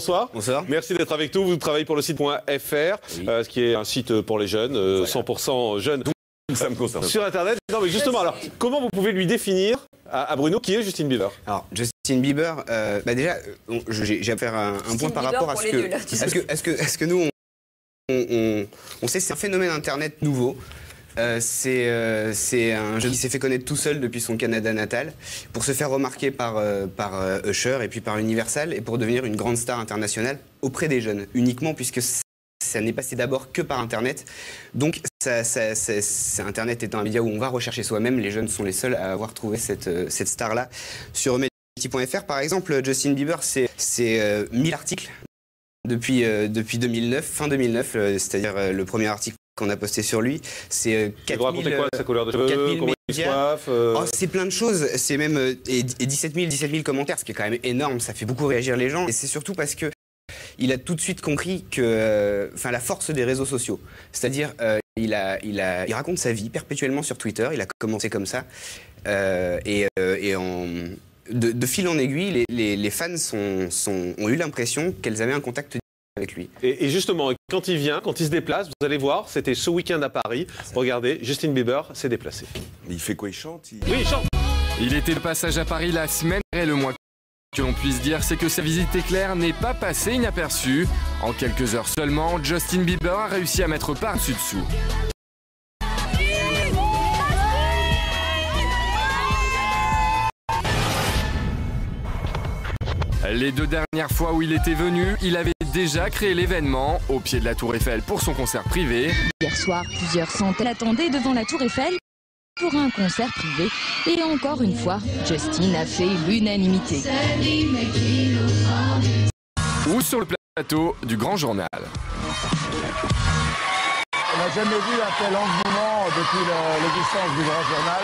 bonsoir. Bonsoir. Merci d'être avec nous. Vous travaillez pour le site.fr, Oui. ce qui est un site pour les jeunes, 100% jeunes. Ça me concerne. Sur Internet. Non, mais justement, alors, comment vous pouvez lui définir à Bruno qui est Justin Bieber? Alors, Justin Bieber, déjà, j'ai à faire un point par rapport à ce que... Est-ce que nous, on sait que c'est un phénomène Internet nouveau. C'est un jeune qui s'est fait connaître tout seul depuis son Canada natal pour se faire remarquer par Usher et puis par Universal et pour devenir une grande star internationale auprès des jeunes, uniquement puisque ça n'est passé d'abord que par Internet. Donc, Internet étant un média où on va rechercher soi-même, les jeunes sont les seuls à avoir trouvé cette star-là. Sur Mediapart.fr, par exemple, Justin Bieber, c'est 1000 articles depuis 2009, fin 2009, c'est-à-dire le premier article qu'on a posté sur lui. C'est 4000... Vous racontez quoi, sa couleur de cheveux, comment il soif c'est plein de choses. C'est même... Et 17 000 commentaires, ce qui est quand même énorme. Ça fait beaucoup réagir les gens. Et c'est surtout parce que il a tout de suite compris que, la force des réseaux sociaux. C'est-à-dire, il raconte sa vie perpétuellement sur Twitter. Il a commencé comme ça. De fil en aiguille, les fans ont eu l'impression qu'elles avaient un contact avec lui. Et justement, quand il vient, quand il se déplace, vous allez voir, c'était ce week-end à Paris. Regardez, Justin Bieber s'est déplacé. Il fait quoi? Il chante? Oui, il chante. Il était de passage à Paris la semaine et le mois que l'on puisse dire, c'est que sa visite éclair n'est pas passée inaperçue. En quelques heures seulement, Justin Bieber a réussi à mettre par-dessus dessous. Les 2 dernières fois où il était venu, il avait déjà créé l'événement au pied de la Tour Eiffel pour son concert privé. Hier soir, plusieurs centaines attendaient devant la Tour Eiffel pour un concert privé. Et encore une fois, Justin a fait l'unanimité. Ou sur le plateau du Grand Journal. On n'a jamais vu un tel engouement depuis l'existence du Grand Journal.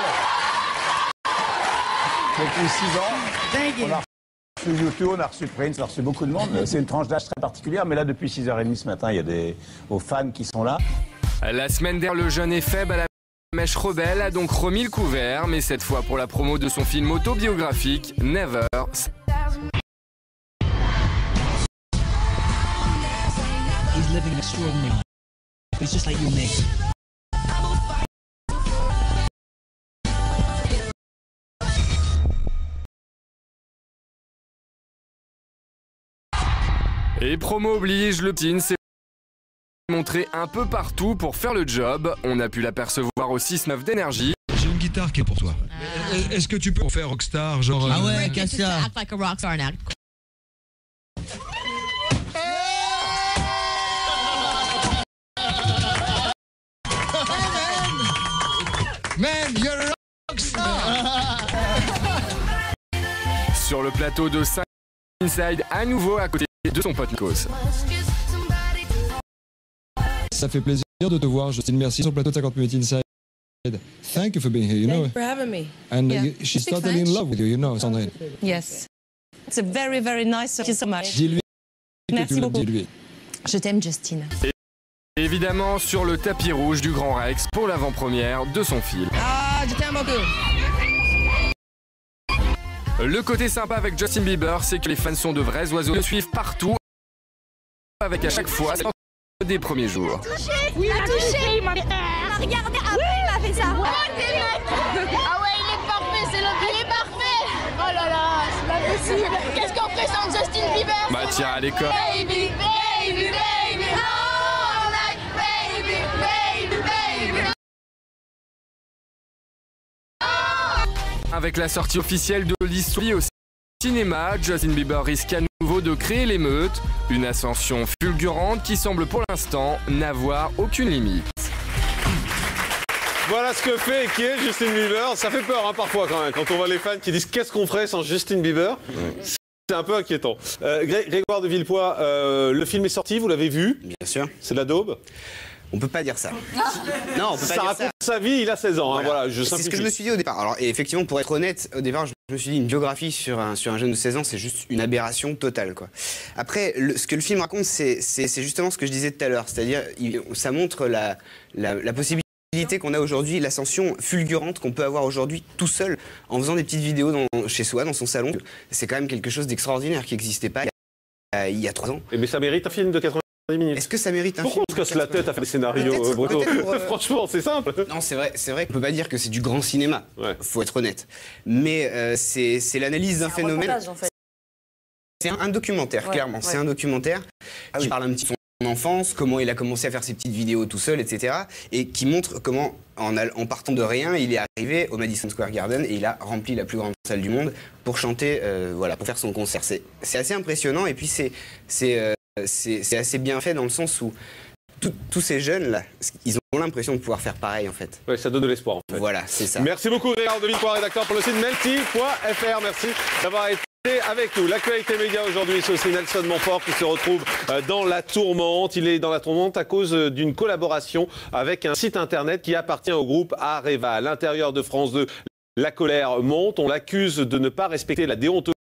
Depuis 6 ans. On a reçu YouTube, on a reçu Prince, on a reçu beaucoup de monde. C'est une tranche d'âge très particulière, mais là, depuis 6h30 ce matin, il y a aux fans qui sont là. La semaine dernière, le jeune et faible à la mèche rebelle a donc remis le couvert, mais cette fois pour la promo de son film autobiographique, Never. He's living extraordinary. He's just like you and me. Et promo oblige, le Tin s'est montré un peu partout pour faire le job. On a pu l'apercevoir au 6-9 d'énergie. J'ai une guitare qui est pour toi. Est-ce que tu peux faire rockstar, genre... Ah ouais, qu'est-ce que ça? Act like a rock star now. Man, you're a rockstar! Sur le plateau de 5 Inside, à nouveau à côté de son pote Nikos. Ça fait plaisir de te voir, Justine. Merci sur le plateau de 50 minutes Inside. Thank you for being here, you know. Thanks for having me. And Yeah. she Speak started in French? love with you, you know, Sandrine. Yes. It's a very, very nice. Thank you so much. Dis-lui que Merci tu l'as beaucoup. dit, lui. Je t'aime, Justine. Évidemment sur le tapis rouge du Grand Rex pour l'avant-première de son film. Ah, je t'aime beaucoup. Le côté sympa avec Justin Bieber, c'est que les fans sont de vrais oiseaux, le suivent partout, avec à chaque fois des premiers jours. Oui, il a touché, ma mère. Regardez, après il a fait ça. Ah ouais, il est parfait, c'est le il est parfait. Oh là là, c'est pas possible. Qu'est-ce qu'on fait sans Justin Bieber? Bah tiens, à l'école. Baby, baby, baby, oh, like baby, baby, baby. Avec la sortie officielle de l'histoire au cinéma, Justin Bieber risque à nouveau de créer l'émeute, une ascension fulgurante qui semble pour l'instant n'avoir aucune limite. Voilà ce que fait et qui est Justin Bieber. Ça fait peur parfois quand même, quand on voit les fans qui disent qu'est-ce qu'on ferait sans Justin Bieber. C'est un peu inquiétant. Grégoire de Villepoix, le film est sorti, vous l'avez vu? Bien sûr. C'est de la daube? On peut pas dire ça. Non, on peut pas Ça dire raconte ça. sa vie, il a 16 ans. Hein, voilà, je c'est ce que je me suis dit au départ. Alors, et effectivement, pour être honnête, au départ, je me suis dit une biographie sur un jeune de 16 ans, c'est juste une aberration totale, quoi. Après, ce que le film raconte, c'est justement ce que je disais tout à l'heure. C'est-à-dire, ça montre la possibilité qu'on a aujourd'hui, l'ascension fulgurante qu'on peut avoir aujourd'hui tout seul en faisant des petites vidéos chez soi, dans son salon. C'est quand même quelque chose d'extraordinaire qui n'existait pas a 3 ans. Mais ça mérite un film de 90 minutes. Est-ce que ça mérite un Pourquoi film on se casse la tête à faire des scénarios brutaux Franchement, c'est simple. Non, c'est vrai qu'on peut pas dire que c'est du grand cinéma. Faut être honnête. Mais c'est l'analyse d'un phénomène. En fait. C'est un documentaire, clairement. C'est un documentaire qui parle un petit peu de son enfance, comment il a commencé à faire ses petites vidéos tout seul, etc. Et qui montre comment, en partant de rien, il est arrivé au Madison Square Garden et il a rempli la plus grande salle du monde pour chanter, voilà, pour faire son concert. C'est assez impressionnant et puis c'est assez bien fait dans le sens où tous ces jeunes-là, ils ont l'impression de pouvoir faire pareil en fait. Ouais, ça donne de l'espoir en fait. Voilà, c'est ça. Merci beaucoup Grégoire de Villepoix, rédacteur pour le site melty.fr. Merci d'avoir été avec nous. L'actualité média aujourd'hui, c'est aussi Nelson Montfort qui se retrouve dans la tourmente. Il est dans la tourmente à cause d'une collaboration avec un site internet qui appartient au groupe Areva. À l'intérieur de France 2, la colère monte. On l'accuse de ne pas respecter la déontologie